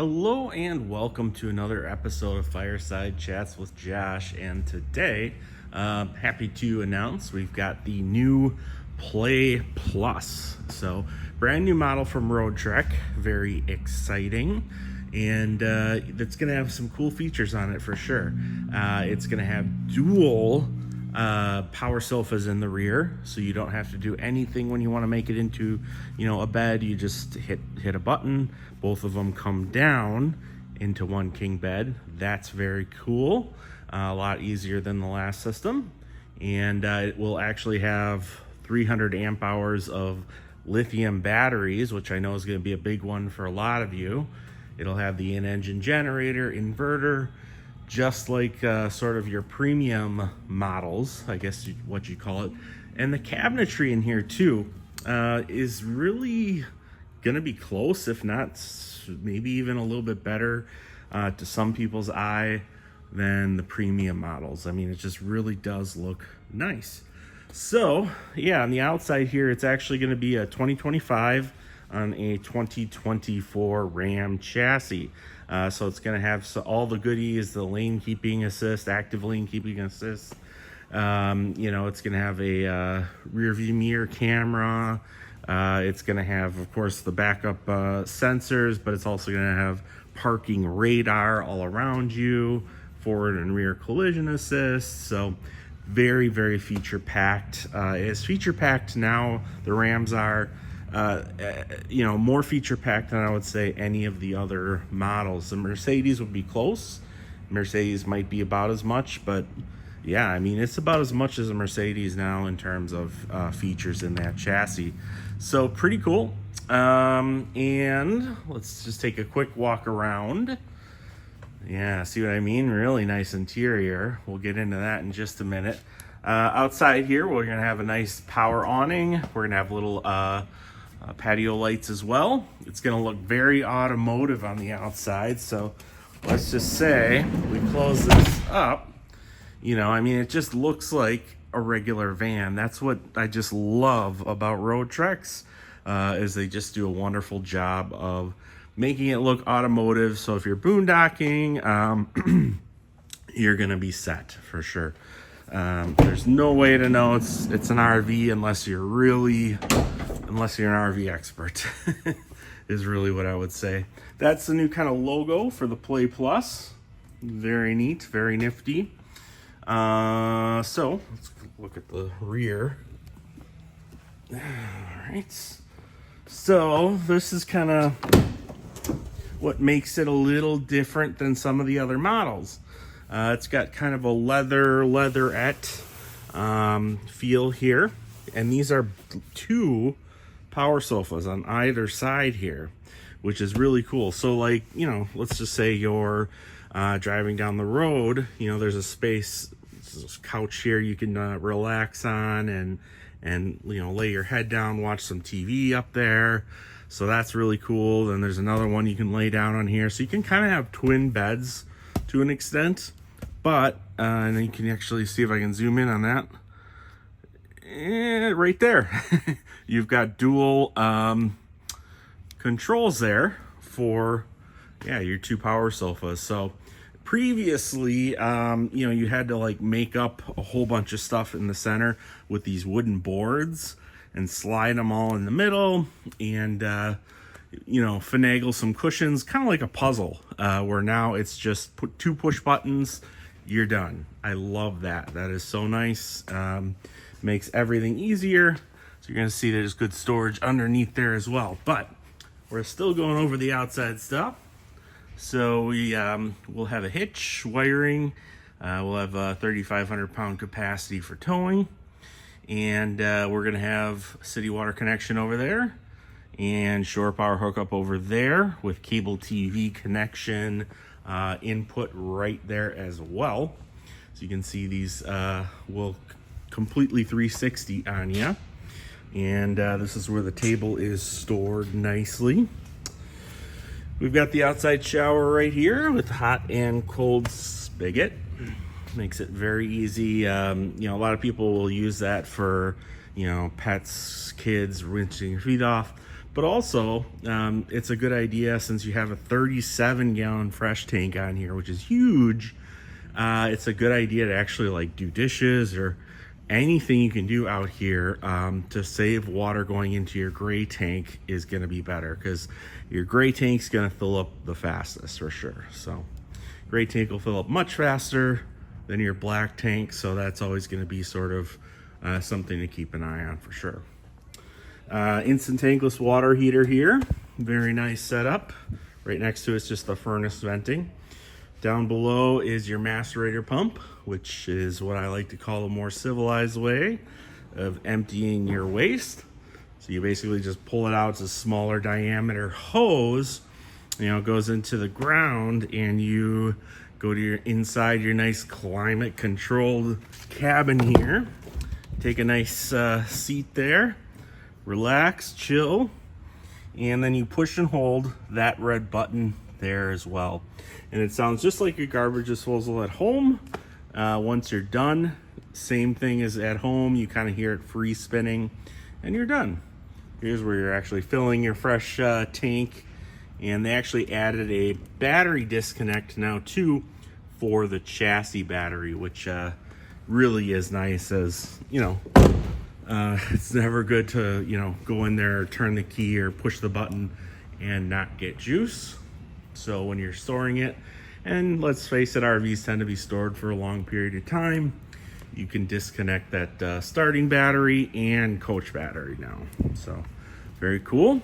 Hello and welcome to another episode of Fireside Chats with Josh. And today, happy to announce we've got the new Play Plus. So, brand new model from Roadtrek, very exciting. And it's going to have some cool features on it for sure. It's going to have dual power sofas in the rear, so you don't have to do anything when you want to make it into a bed. You just hit a button, both of them come down into one king bed. That's very cool, a lot easier than the last system. And it will actually have 300 amp hours of lithium batteries, which I know is going to be a big one for a lot of you. It'll have the in-engine generator, inverter, just like sort of your premium models, I guess what you call it. And the cabinetry in here too is really gonna be close, if not maybe even a little bit better to some people's eye than the premium models. I mean, it just really does look nice. So yeah, on the outside here, it's actually gonna be a 2025 on a 2024 Ram chassis. So it's going to have all the goodies, the lane keeping assist, active lane keeping assist. It's going to have a rear view mirror camera. It's going to have, of course, the backup sensors, but it's also going to have parking radar all around you, forward and rear collision assist. So very, very feature packed. It's feature packed now. The Rams are. More feature packed than I would say any of the other models. The Mercedes would be close. Mercedes might be about as much, but yeah, I mean, it's about as much as a Mercedes now in terms of features in that chassis. So pretty cool. And let's just take a quick walk around. Yeah, see what I mean? Really nice interior. We'll get into that in just a minute. Outside here, we're gonna have a nice power awning. We're gonna have little patio lights as well. It's going to look very automotive on the outside. So let's just say we close this up. It just looks like a regular van. That's what I just love about Roadtreks, is they just do a wonderful job of making it look automotive. So if you're boondocking, you're going to be set for sure. There's no way to know it's an RV unless you're an RV expert, is really what I would say. That's the new kind of logo for the Play Plus. Very neat, very nifty. So let's look at the rear. All right. So this is kind of what makes it a little different than some of the other models. It's got kind of a leatherette feel here. And these are two power sofas on either side here, which is really cool. So like, let's just say you're driving down the road, there's a space, this couch here you can relax on and lay your head down, watch some TV up there. So that's really cool. Then there's another one you can lay down on here. So you can kind of have twin beds to an extent, but and then you can actually see if I can zoom in on that. Right there. You've got dual controls there for your two power sofas. So previously you had to like make up a whole bunch of stuff in the center with these wooden boards and slide them all in the middle and finagle some cushions, kind of like a puzzle, where now it's just put two push buttons, you're done. I love that. That is so nice. Makes everything easier. So you're going to see there's good storage underneath there as well. But we're still going over the outside stuff. So we'll have a hitch, wiring. We'll have a 3,500 pound capacity for towing. And we're going to have city water connection over there. And shore power hookup over there with cable TV connection input right there as well. So you can see these will completely 360 on you. And this is where the table is stored nicely. We've got the outside shower right here with hot and cold spigot. Makes it very easy. A lot of people will use that for, pets, kids, rinsing your feet off. But also, it's a good idea since you have a 37-gallon fresh tank on here, which is huge. It's a good idea to actually like do dishes or anything you can do out here to save water going into your gray tank is going to be better, because your gray tank's going to fill up the fastest for sure. So gray tank will fill up much faster than your black tank, so that's always going to be sort of something to keep an eye on for sure. Instant tankless water heater here, very nice setup. Right next to it's just the furnace venting. Down below is your macerator pump, which is what I like to call a more civilized way of emptying your waste. So you basically just pull it out. It's a smaller diameter hose, it goes into the ground, and you go to your inside your nice climate controlled cabin here. Take a nice seat there, relax, chill, and then you push and hold that red button there as well. And it sounds just like your garbage disposal at home. Once you're done, same thing as at home, you kind of hear it free spinning and you're done. Here's where you're actually filling your fresh tank. And they actually added a battery disconnect now too for the chassis battery, which really is nice, as it's never good to go in there, turn the key or push the button and not get juice. So when you're storing it, and let's face it, RVs tend to be stored for a long period of time, you can disconnect that starting battery and coach battery now. So very cool.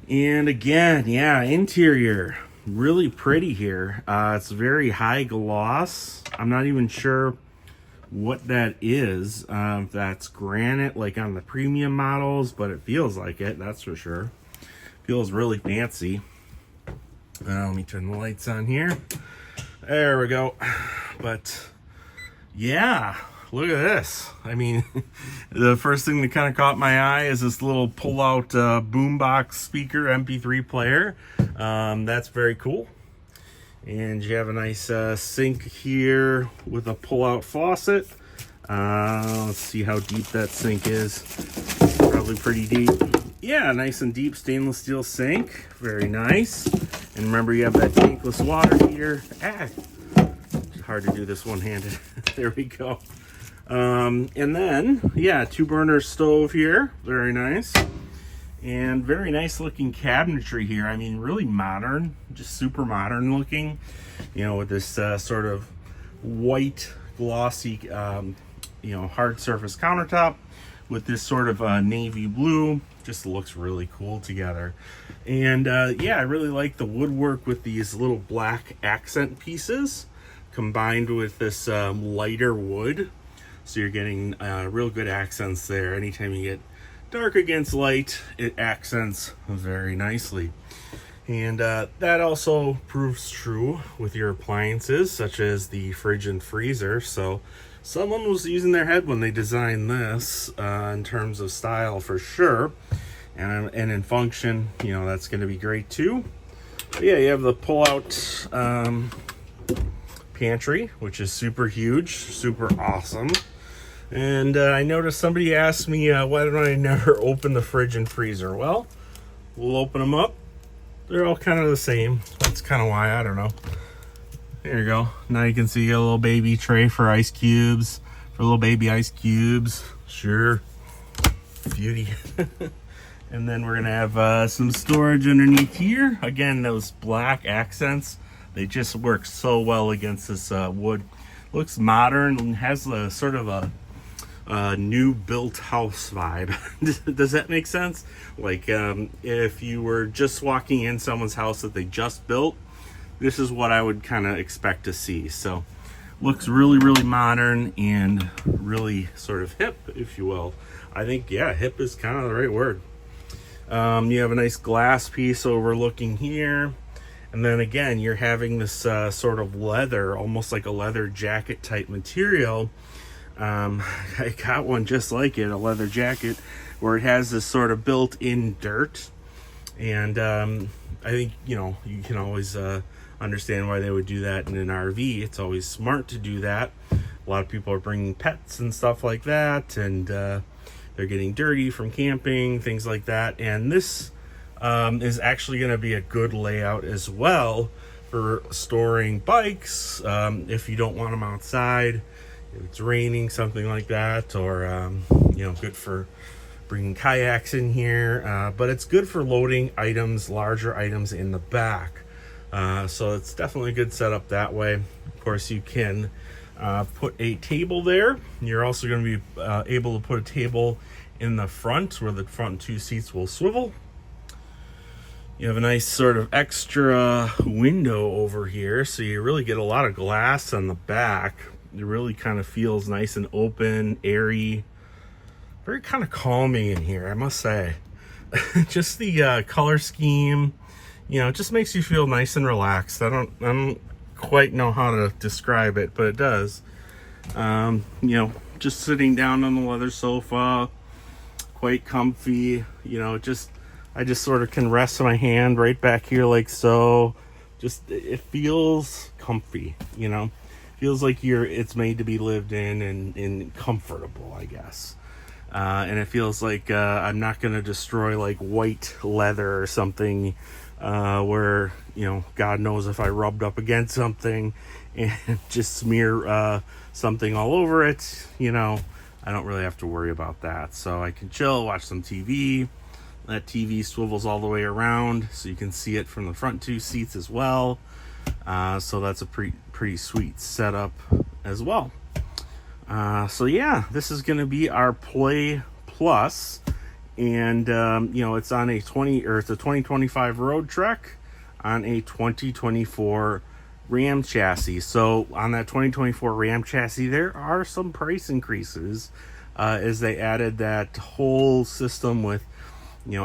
And again, yeah, interior, really pretty here. It's very high gloss. I'm not even sure what that is. If that's granite like on the premium models, but it feels like it, that's for sure. Feels really fancy. Let me turn the lights on here. There we go. But yeah, look at this. I mean, the first thing that kind of caught my eye is this little pull-out boombox speaker MP3 player. That's very cool. And you have a nice sink here with a pull-out faucet. Let's see how deep that sink is. Probably pretty deep. Yeah, nice and deep stainless steel sink. Very nice. And remember, you have that tankless water heater. It's hard to do this one-handed. There we go. And then, yeah, 2-burner stove here. Very nice. And very nice looking cabinetry here. I mean, really modern, just super modern looking, with this sort of white glossy, hard surface countertop with this sort of navy blue. Just looks really cool together. And yeah, I really like the woodwork with these little black accent pieces combined with this lighter wood. So you're getting real good accents there. Anytime you get dark against light, it accents very nicely. And that also proves true with your appliances, such as the fridge and freezer. So someone was using their head when they designed this in terms of style for sure. And in function, that's going to be great too. But yeah, you have the pull-out pantry, which is super huge, super awesome. And I noticed somebody asked me, why don't I never open the fridge and freezer? Well, we'll open them up. They're all kind of the same. That's kind of why, I don't know. There you go. Now you can see a little baby tray for ice cubes, for little baby ice cubes. Sure. Beauty. And then we're going to have some storage underneath here. Again, those black accents, they just work so well against this wood. Looks modern and has a sort of a new built house vibe. Does that make sense? Like if you were just walking in someone's house that they just built, this is what I would kind of expect to see. So looks really, really modern and really sort of hip, if you will. I think, yeah, hip is kind of the right word. You have a nice glass piece overlooking here. And then again, you're having this sort of leather, almost like a leather jacket type material. I got one just like it, a leather jacket, where it has this sort of built-in dirt. And I think, you can always understand why they would do that in an RV. It's always smart to do that. A lot of people are bringing pets and stuff like that. And they're getting dirty from camping, things like that. And this is actually going to be a good layout as well for storing bikes if you don't want them outside, if it's raining, something like that, or good for bringing kayaks in here, but it's good for loading items, larger items in the back. So it's definitely a good setup that way. Of course, you can put a table there. You're also going to be able to put a table in the front where the front two seats will swivel. You have a nice sort of extra window over here, so you really get a lot of glass on the back. It really kind of feels nice and open, airy, very kind of calming in here, I must say. Just the color scheme, it just makes you feel nice and relaxed. I don't quite know how to describe it, but it does. Just sitting down on the leather sofa, quite comfy. I just sort of can rest my hand right back here like so. Just it feels comfy, feels like it's made to be lived in and comfortable, I guess. And it feels like I'm not going to destroy like white leather or something where, God knows if I rubbed up against something and just smear something all over it, I don't really have to worry about that. So I can chill, watch some TV. That TV swivels all the way around so you can see it from the front two seats as well. So that's a pretty sweet setup as well. So yeah, this is going to be our Play Plus, and it's on it's a 2025 Roadtrek on a 2024 Ram chassis. So on that 2024 Ram chassis, there are some price increases as they added that whole system with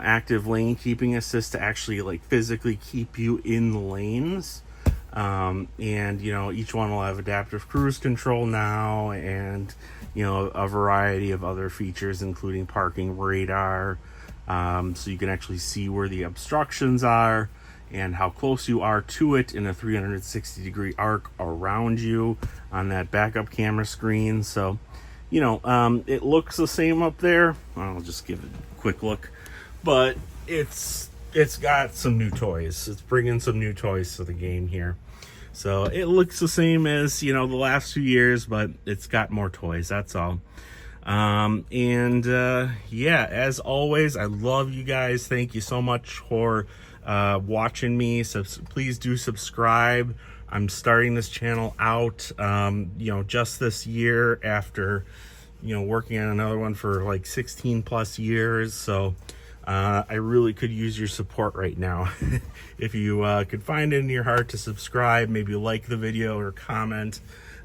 active lane keeping assist to actually like physically keep you in the lanes. And each one will have adaptive cruise control now, and a variety of other features including parking radar, so you can actually see where the obstructions are and how close you are to it in a 360-degree arc around you on that backup camera screen. So it looks the same up there. I'll just give it a quick look, but it's got some new toys. It's bringing some new toys to the game here. So it looks the same as, the last few years, but it's got more toys. That's all. Yeah, as always, I love you guys. Thank you so much for watching me. So please do subscribe. I'm starting this channel out, just this year after, working on another one for like 16 plus years. So I really could use your support right now. If you could find it in your heart to subscribe, maybe like the video or comment,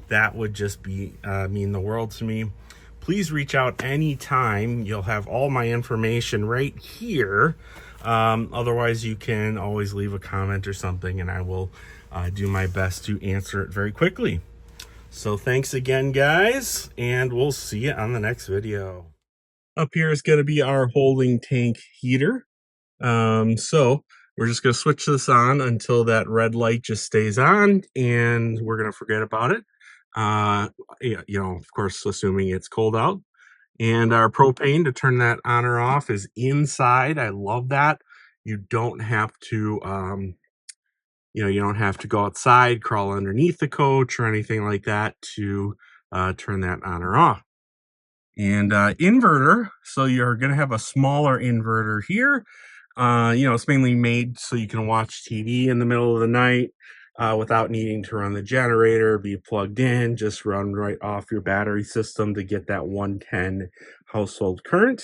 that would just be mean the world to me. Please reach out anytime. You'll have all my information right here. Otherwise, you can always leave a comment or something, and I will do my best to answer it very quickly. So thanks again, guys, and we'll see you on the next video. Up here is going to be our holding tank heater. So we're just going to switch this on until that red light just stays on, and we're going to forget about it. Of course, assuming it's cold out. And our propane to turn that on or off is inside. I love that. You don't have to, you don't have to go outside, crawl underneath the coach or anything like that to turn that on or off. And inverter, so you're going to have a smaller inverter here. It's mainly made so you can watch TV in the middle of the night without needing to run the generator, be plugged in, just run right off your battery system to get that 110 household current.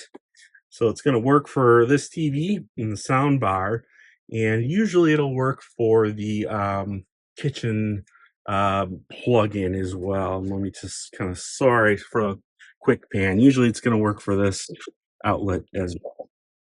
So it's going to work for this TV in the sound bar, and usually it'll work for the kitchen plug-in as well. Let me just sorry for a quick pan. Usually it's going to work for this outlet as well.